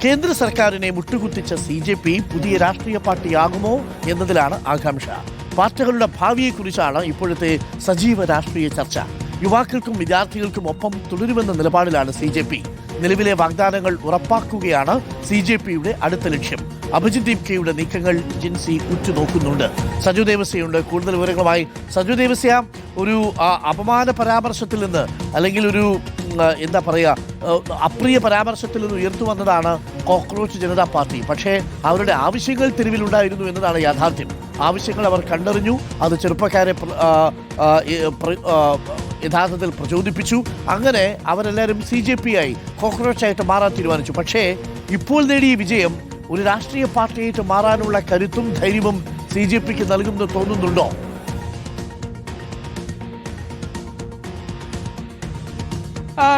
കേന്ദ്ര സർക്കാരിനെ മുട്ടുകുത്തിച്ച CJP പുതിയ രാഷ്ട്രീയ പാർട്ടിയാകുമോ എന്നതിലാണ് ആകാംക്ഷ. പാർട്ടികളുടെ ഭാവിയെക്കുറിച്ചാണ് ഇപ്പോഴത്തെ സജീവ രാഷ്ട്രീയ ചർച്ച. യുവാക്കൾക്കും വിദ്യാർത്ഥികൾക്കും ഒപ്പം തുടരുമെന്ന നിലപാടിലാണ് CJP. നിലവിലെ വാഗ്ദാനങ്ങൾ ഉറപ്പാക്കുകയാണ് CJPയുടെ അടുത്ത ലക്ഷ്യം. അഭിജിത് ദീപ്കയുടെ നീക്കങ്ങൾ ജിൻസി ഉറ്റുനോക്കുന്നുണ്ട്. സജു ദേവസ്യയുണ്ട് കൂടുതൽ വിവരങ്ങളുമായി. സജു ദേവസ്യ, ഒരു അപമാന പരാമർശത്തിൽ നിന്ന് അല്ലെങ്കിൽ ഒരു എന്താ പറയുക അപ്രിയ പരാമർശത്തിൽ നിന്ന് ഉയർത്തു വന്നതാണ് കോക്രോച്ച് ജനതാ പാർട്ടി. പക്ഷേ അവരുടെ ആവശ്യങ്ങൾ തെരുവിലുണ്ടായിരുന്നു എന്നതാണ് യാഥാർത്ഥ്യം. ആവശ്യങ്ങൾ അവർ കണ്ടറിഞ്ഞു. അത് ചെറുപ്പക്കാരെ യഥാർത്ഥത്തിൽ പ്രചോദിപ്പിച്ചു. അങ്ങനെ അവരെല്ലാവരും CJP ആയി കോക്രോച്ചായിട്ട് മാറാൻ തീരുമാനിച്ചു. പക്ഷേ ഇപ്പോൾ നേടിയ വിജയം ഒരു രാഷ്ട്രീയ പാർട്ടിയായിട്ട് മാറാനുള്ള കരുത്തും ധൈര്യവും CJPക്ക് നൽകുമെന്ന് തോന്നുന്നുണ്ടോ?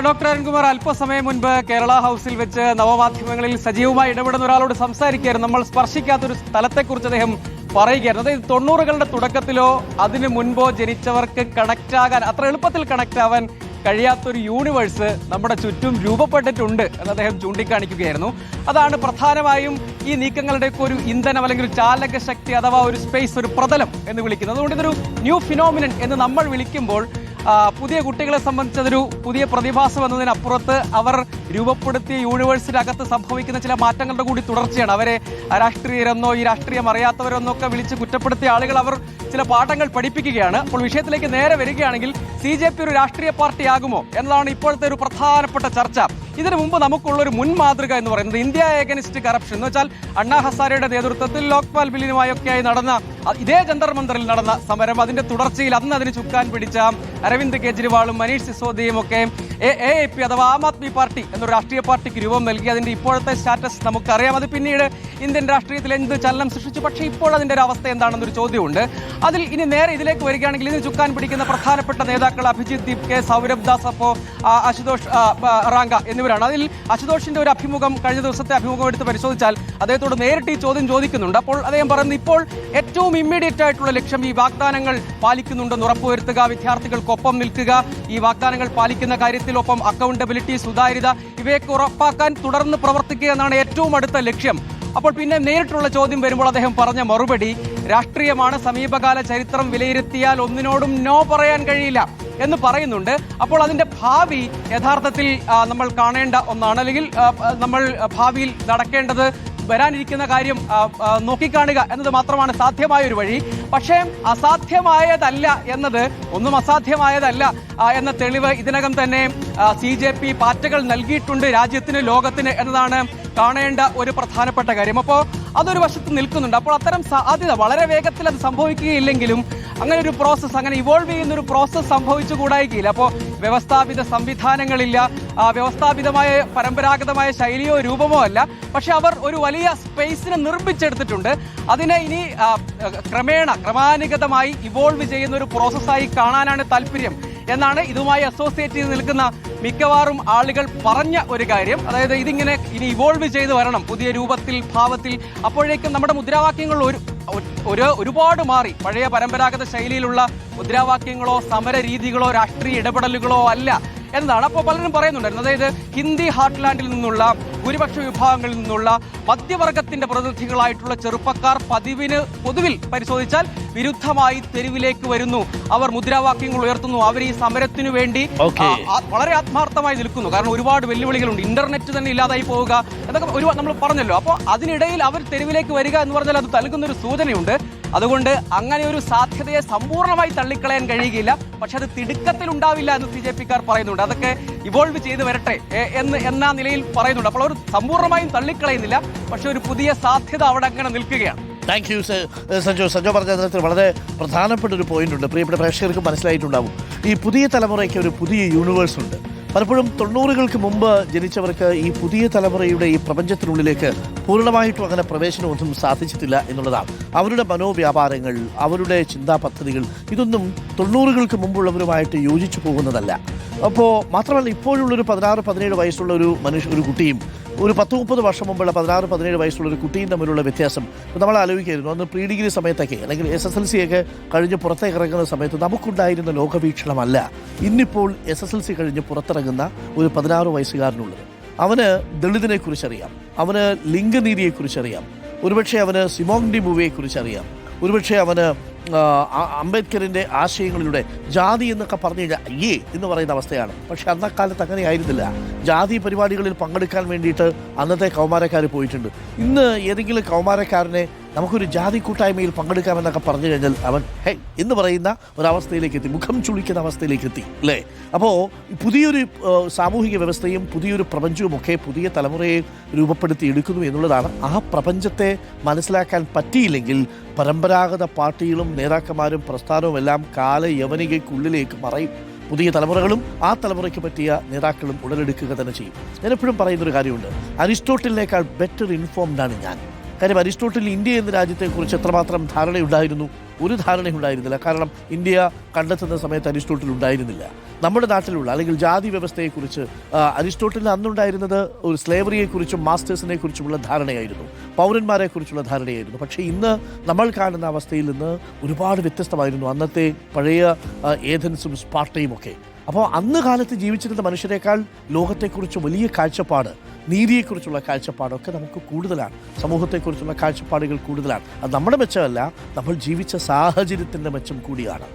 ഡോക്ടർ അരുൺകുമാർ, അല്പസമയം മുൻപ് കേരള ഹൗസിൽ വെച്ച് നവമാധ്യമങ്ങളിൽ സജീവമായി ഇടപെടുന്ന ഒരാളോട് സംസാരിക്കുകയായിരുന്നു. നമ്മൾ സ്പർശിക്കാത്തൊരു സ്ഥലത്തെക്കുറിച്ച് അദ്ദേഹം പറയുകയായിരുന്നു. അതായത് 90കളുടെ തുടക്കത്തിലോ അതിന് മുൻപോ ജനിച്ചവർക്ക് അത്ര എളുപ്പത്തിൽ കണക്ട് ആവാൻ കഴിയാത്തൊരു യൂണിവേഴ്സ് നമ്മുടെ ചുറ്റും രൂപപ്പെട്ടിട്ടുണ്ട് എന്ന് അദ്ദേഹം ചൂണ്ടിക്കാണിക്കുകയായിരുന്നു. അതാണ് പ്രധാനമായും ഈ നീക്കങ്ങളുടെയൊക്കെ ഒരു ഇന്ധനം അല്ലെങ്കിൽ ഒരു ചാലക ശക്തി അഥവാ ഒരു സ്പേസ്, ഒരു പ്രതലം എന്ന് വിളിക്കുന്നത്. അതുകൊണ്ട് ഇതൊരു ന്യൂ ഫിനോമിനൻ എന്ന് നമ്മൾ വിളിക്കുമ്പോൾ പുതിയ കുട്ടികളെ സംബന്ധിച്ച് അതൊരു പുതിയ പ്രതിഭാസം എന്നതിനപ്പുറത്ത് അവർ രൂപപ്പെടുത്തിയ യൂണിവേഴ്സിനകത്ത് സംഭവിക്കുന്ന ചില മാറ്റങ്ങളുടെ കൂടി തുടർച്ചയാണ്. അവരെ രാഷ്ട്രീയരെന്നോ ഈ രാഷ്ട്രീയം അറിയാത്തവരെന്നോ ഒക്കെ വിളിച്ച് കുറ്റപ്പെടുത്തിയ ആളുകൾ അവർ ചില പാഠങ്ങൾ പഠിപ്പിക്കുകയാണ്. അപ്പോൾ വിഷയത്തിലേക്ക് നേരെ വരികയാണെങ്കിൽ CJP ഒരു രാഷ്ട്രീയ പാർട്ടിയാകുമോ എന്നതാണ് ഇപ്പോഴത്തെ ഒരു പ്രധാനപ്പെട്ട ചർച്ച. ഇതിനു മുമ്പ് നമുക്കുള്ളൊരു മുൻ മാതൃക എന്ന് പറയുന്നത് ഇന്ത്യ എഗനിസ്റ്റ് കറപ്ഷൻ എന്ന് വെച്ചാൽ അണ്ണാ ഹസാരെയുടെ നേതൃത്വത്തിൽ ലോക്പാൽ ബില്ലിനുമായൊക്കെയായി നടന്ന ഇതേ ജന്തർ മന്ദറിൽ നടന്ന സമരം, അതിന്റെ തുടർച്ചയിൽ അന്ന് അതിന് ചുക്കാൻ പിടിച്ച അരവിന്ദ് കെജ്രിവാളും മനീഷ് സിസോദിയും ഒക്കെ AAP അഥവാ ആം ആദ്മി പാർട്ടി എന്നൊരു രാഷ്ട്രീയ പാർട്ടിക്ക് രൂപം നൽകി. അതിന്റെ ഇപ്പോഴത്തെ സ്റ്റാറ്റസ് നമുക്കറിയാം. അത് പിന്നീട് ഇന്ത്യൻ രാഷ്ട്രീയത്തിൽ എന്ത് ചലനം സൃഷ്ടിച്ചു. പക്ഷേ ഇപ്പോൾ അതിന്റെ ഒരു അവസ്ഥ എന്താണെന്നൊരു ചോദ്യമുണ്ട്. അതിൽ ഇനി നേരെ ഇതിലേക്ക് വരികയാണെങ്കിൽ ഇതിന് ചുക്കാൻ പിടിക്കുന്ന പ്രധാനപ്പെട്ട നേതാക്കൾ അഭിജിത് ദീപ്കെ, സൗരഭ് ദാസ്, അശുതോഷ് റാങ്ക എന്നിവരാണ്. അതിൽ അശുതോഷിന്റെ ഒരു അഭിമുഖം, കഴിഞ്ഞ ദിവസത്തെ അഭിമുഖം എടുത്ത് പരിശോധിച്ചാൽ അദ്ദേഹത്തോട് നേരിട്ട് ഈ ചോദ്യം ചോദിക്കുന്നുണ്ട്. അപ്പോൾ അദ്ദേഹം പറയുന്നത് ഇപ്പോൾ ഏറ്റവും ഇമ്മീഡിയറ്റ് ആയിട്ടുള്ള ലക്ഷ്യം ഈ വാഗ്ദാനങ്ങൾ പാലിക്കുന്നുണ്ടെന്ന് ഉറപ്പുവരുത്തുക, വിദ്യാർത്ഥികൾക്കൊപ്പം നിൽക്കുക, ഈ വാഗ്ദാനങ്ങൾ പാലിക്കുന്ന കാര്യത്തിലൊപ്പം അക്കൗണ്ടബിലിറ്റി, സുതാര്യത ഇവയൊക്കെ ഉറപ്പാക്കാൻ തുടർന്ന് പ്രവർത്തിക്കുക എന്നാണ് ഏറ്റവും അടുത്ത ലക്ഷ്യം. അപ്പോൾ പിന്നെ നേരിട്ടുള്ള ചോദ്യം വരുമ്പോൾ അദ്ദേഹം പറഞ്ഞ മറുപടി രാഷ്ട്രീയമാണ്, സമീപകാല ചരിത്രം വിലയിരുത്തിയാൽ ഒന്നിനോടും നോ പറയാൻ കഴിയില്ല എന്ന് പറയുന്നുണ്ട്. അപ്പോൾ അതിന്റെ ഭാവി യഥാർത്ഥത്തിൽ നമ്മൾ കാണേണ്ട ഒന്നാണ്, അല്ലെങ്കിൽ നമ്മൾ ഭാവിയിൽ നടക്കേണ്ടത് വരാനിരിക്കുന്ന കാര്യം നോക്കിക്കാണുക എന്നത് മാത്രമാണ് സാധ്യമായ ഒരു വഴി. പക്ഷേ അസാധ്യമായതല്ല എന്നത്, ഒന്നും അസാധ്യമായതല്ല എന്ന തെളിവ് ഇതിനകം തന്നെ CJP പാർട്ടികൾ നൽകിയിട്ടുണ്ട് രാജ്യത്തിന്, ലോകത്തിന് എന്നതാണ് കാണേണ്ട ഒരു പ്രധാനപ്പെട്ട കാര്യം. അപ്പോൾ അതൊരു വശത്ത് നിൽക്കുന്നുണ്ട്. അപ്പോൾ അത്തരം സാധ്യത വളരെ വേഗത്തിൽ അത് സംഭവിക്കുകയില്ലെങ്കിലും അങ്ങനെ ഒരു പ്രോസസ്സ്, അങ്ങനെ ഇവോൾവ് ചെയ്യുന്ന ഒരു പ്രോസസ്സ് സംഭവിച്ചുകൂടായികയില്ല. അപ്പോൾ വ്യവസ്ഥാപിത സംവിധാനങ്ങളില്ല, വ്യവസ്ഥാപിതമായ പരമ്പരാഗതമായ ശൈലിയോ രൂപമോ അല്ല. പക്ഷെ അവർ ഒരു വലിയ സ്പേസിനെ നിർമ്മിച്ചെടുത്തിട്ടുണ്ട്. അതിനെ ഇനി ക്രമാനുഗതമായി ഇവോൾവ് ചെയ്യുന്ന ഒരു പ്രോസസ്സായി കാണാനാണ് താല്പര്യം എന്നാണ് ഇതുമായി അസോസിയേറ്റ് ചെയ്ത് നിൽക്കുന്ന മിക്കവാറും ആളുകൾ പറഞ്ഞ ഒരു കാര്യം. അതായത് ഇതിങ്ങനെ ഇനി ഇവോൾവ് ചെയ്ത് വരണം പുതിയ രൂപത്തിൽ, ഭാവത്തിൽ. അപ്പോഴേക്കും നമ്മുടെ മുദ്രാവാക്യങ്ങൾ ഒരുപാട് മാറി. പഴയ പരമ്പരാഗത ശൈലിയിലുള്ള മുദ്രാവാക്യങ്ങളോ സമര രീതികളോ രാഷ്ട്രീയ ഇടപെടലുകളോ അല്ല എന്നതാണ്. അപ്പോൾ പലരും പറയുന്നുണ്ടായിരുന്നു, അതായത് ഹിന്ദി ഹാർട്ട്ലാൻഡിൽ നിന്നുള്ള ഭൂരിപക്ഷ വിഭാഗങ്ങളിൽ നിന്നുള്ള മധ്യവർഗത്തിന്റെ പ്രതിനിധികളായിട്ടുള്ള ചെറുപ്പക്കാർ പൊതുവിൽ പരിശോധിച്ചാൽ വിരുദ്ധമായി തെരുവിലേക്ക് വരുന്നു. അവർ മുദ്രാവാക്യങ്ങൾ ഉയർത്തുന്നു. അവർ ഈ സമരത്തിനു വേണ്ടി വളരെ ആത്മാർത്ഥമായി നിൽക്കുന്നു. കാരണം ഒരുപാട് വെല്ലുവിളികളുണ്ട്. ഇന്റർനെറ്റ് തന്നെ ഇല്ലാതായി പോവുക എന്നൊക്കെ നമ്മൾ പറഞ്ഞല്ലോ. അപ്പോൾ അതിനിടയിൽ അവർ തെരുവിലേക്ക് വരിക എന്ന് പറഞ്ഞാൽ അത് നൽകുന്നൊരു സൂചനയുണ്ട്. അതുകൊണ്ട് അങ്ങനെ ഒരു സാധ്യതയെ സമ്പൂർണ്ണമായി തള്ളിക്കളയാൻ കഴിയുകയില്ല. പക്ഷെ അത് തിടുക്കത്തിൽ ഉണ്ടാവില്ല എന്ന് CJPക്കാർ പറയുന്നുണ്ട്. അതൊക്കെ ഇവോൾവ് ചെയ്ത് വരട്ടെ എന്ന നിലയിൽ പറയുന്നുണ്ട്. അപ്പോൾ അവർ സമ്പൂർണ്ണമായും തള്ളിക്കളയുന്നില്ല. പക്ഷെ ഒരു പുതിയ സാധ്യത അവിടെ അങ്ങനെ നിൽക്കുകയാണ്. താങ്ക് യു സഞ്ജു പറഞ്ഞ നേരത്തിൽ വളരെ പ്രധാനപ്പെട്ട ഒരു പോയിന്റ് ഉണ്ട്. പ്രിയപ്പെട്ട പ്രേക്ഷകർക്ക് മനസ്സിലായിട്ടുണ്ടാവും, ഈ പുതിയ തലമുറയ്ക്ക് ഒരു പുതിയ യൂണിവേഴ്സ് ഉണ്ട്. പലപ്പോഴും 90കൾക്ക് മുമ്പ് ജനിച്ചവർക്ക് ഈ പുതിയ തലമുറയുടെ ഈ പ്രപഞ്ചത്തിനുള്ളിലേക്ക് പൂർണ്ണമായിട്ടും അങ്ങനെ പ്രവേശനമൊന്നും സാധിച്ചിട്ടില്ല എന്നുള്ളതാണ്. അവരുടെ മനോവ്യാപാരങ്ങൾ, അവരുടെ ചിന്താ പദ്ധതികൾ ഇതൊന്നും 90കൾക്ക് മുമ്പുള്ളവരുമായിട്ട് യോജിച്ചു പോകുന്നതല്ല. അപ്പോൾ മാത്രമല്ല, ഇപ്പോഴുള്ളൊരു 16-17 വയസ്സുള്ള ഒരു കുട്ടിയും ഒരു 10-30 വർഷം മുമ്പുള്ള 16-17 വയസ്സുള്ള ഒരു കുട്ടിയും തമ്മിലുള്ള വ്യത്യാസം നമ്മൾ ആലോചിക്കായിരുന്നു. അന്ന് പ്രീ ഡിഗ്രി സമയത്തൊക്കെ അല്ലെങ്കിൽ SSLC ഒക്കെ കഴിഞ്ഞ് പുറത്തേക്ക് ഇറങ്ങുന്ന സമയത്ത് നമുക്കുണ്ടായിരുന്ന ലോകവീക്ഷണമല്ല ഇന്നിപ്പോൾ SSLC കഴിഞ്ഞ് പുറത്തിറങ്ങുന്ന ഒരു 16 വയസ്സുകാരനുള്ളത്. അവന് ദളിതിനെക്കുറിച്ചറിയാം, അവന് ലിംഗനീതിയെക്കുറിച്ചറിയാം, ഒരുപക്ഷെ അവന് സിമോങ് ഡി മൂവയെക്കുറിച്ചറിയാം, ഒരുപക്ഷെ അവന് അംബേദ്കറിൻ്റെ ആശയങ്ങളിലൂടെ ജാതി എന്നൊക്കെ പറഞ്ഞു കഴിഞ്ഞാൽ അയ്യേ എന്ന് പറയുന്ന അവസ്ഥയാണ്. പക്ഷെ അന്നക്കാലത്ത് അങ്ങനെ ആയിരുന്നില്ല. ജാതി പരിപാടികളിൽ പങ്കെടുക്കാൻ വേണ്ടിയിട്ട് അന്നത്തെ കൗമാരക്കാർ പോയിട്ടുണ്ട്. ഇന്ന് ഏതെങ്കിലും കൗമാരക്കാരനെ നമുക്കൊരു ജാതി കൂട്ടായ്മയിൽ പങ്കെടുക്കാമെന്നൊക്കെ പറഞ്ഞു കഴിഞ്ഞാൽ അവൻ ഹേ എന്ന് പറയുന്ന ഒരവസ്ഥയിലേക്ക് എത്തി, മുഖം ചുളിക്കുന്ന അവസ്ഥയിലേക്ക് എത്തി അല്ലേ? അപ്പോൾ പുതിയൊരു സാമൂഹിക വ്യവസ്ഥയും പുതിയൊരു പ്രപഞ്ചവുമൊക്കെ പുതിയ തലമുറയെ രൂപപ്പെടുത്തിയെടുക്കുന്നു എന്നുള്ളതാണ്. ആ പ്രപഞ്ചത്തെ മനസ്സിലാക്കാൻ പറ്റിയില്ലെങ്കിൽ പരമ്പരാഗത പാർട്ടികളും നേതാക്കന്മാരും പ്രസ്ഥാനവും എല്ലാം കാലയവനികയ്ക്കുള്ളിലേക്ക് മറയും. പുതിയ തലമുറകളും ആ തലമുറയ്ക്ക് പറ്റിയ നേതാക്കളും ഉടലെടുക്കുക തന്നെ ചെയ്യും. ഞാൻ എപ്പോഴും പറയുന്നൊരു കാര്യമുണ്ട്, അരിസ്റ്റോട്ടലിനേക്കാൾ ബെറ്റർ ഇൻഫോംഡ് ആണ് ഞാൻ. കാര്യം അരിസ്റ്റോട്ടിൽ ഇന്ത്യ എന്ന രാജ്യത്തെക്കുറിച്ച് എത്രമാത്രം ധാരണയുണ്ടായിരുന്നു? ഒരു ധാരണയുണ്ടായിരുന്നില്ല. കാരണം ഇന്ത്യ കണ്ടെത്തുന്ന സമയത്ത് അരിസ്റ്റോട്ടിൽ ഉണ്ടായിരുന്നില്ല. നമ്മുടെ നാട്ടിലുള്ള അല്ലെങ്കിൽ ജാതി വ്യവസ്ഥയെക്കുറിച്ച് അരിസ്റ്റോട്ടിലിന് അന്നുണ്ടായിരുന്നത് ഒരു സ്ലേവറിയെക്കുറിച്ചും മാസ്റ്റേഴ്സിനെ കുറിച്ചുമുള്ള ധാരണയായിരുന്നു, പൗരന്മാരെക്കുറിച്ചുള്ള ധാരണയായിരുന്നു. പക്ഷേ ഇന്ന് നമ്മൾ കാണുന്ന അവസ്ഥയിൽ നിന്ന് ഒരുപാട് വ്യത്യസ്തമായിരുന്നു അന്നത്തെ പഴയ ഏഥൻസും സ്പാർട്ടയും ഒക്കെ. അപ്പോൾ അന്ന് കാലത്ത് ജീവിച്ചിരുന്ന മനുഷ്യരെക്കാൾ ലോകത്തെക്കുറിച്ച് വലിയ കാഴ്ചപ്പാട്, നീതിയെക്കുറിച്ചുള്ള കാഴ്ചപ്പാടൊക്കെ നമുക്ക് കൂടുതലാണ്. സമൂഹത്തെക്കുറിച്ചുള്ള കാഴ്ചപ്പാടുകൾ കൂടുതലാണ്. അത് നമ്മുടെ മെച്ചമല്ല, നമ്മൾ ജീവിച്ച സാഹചര്യത്തിൻ്റെ മെച്ചം കൂടിയാണ്.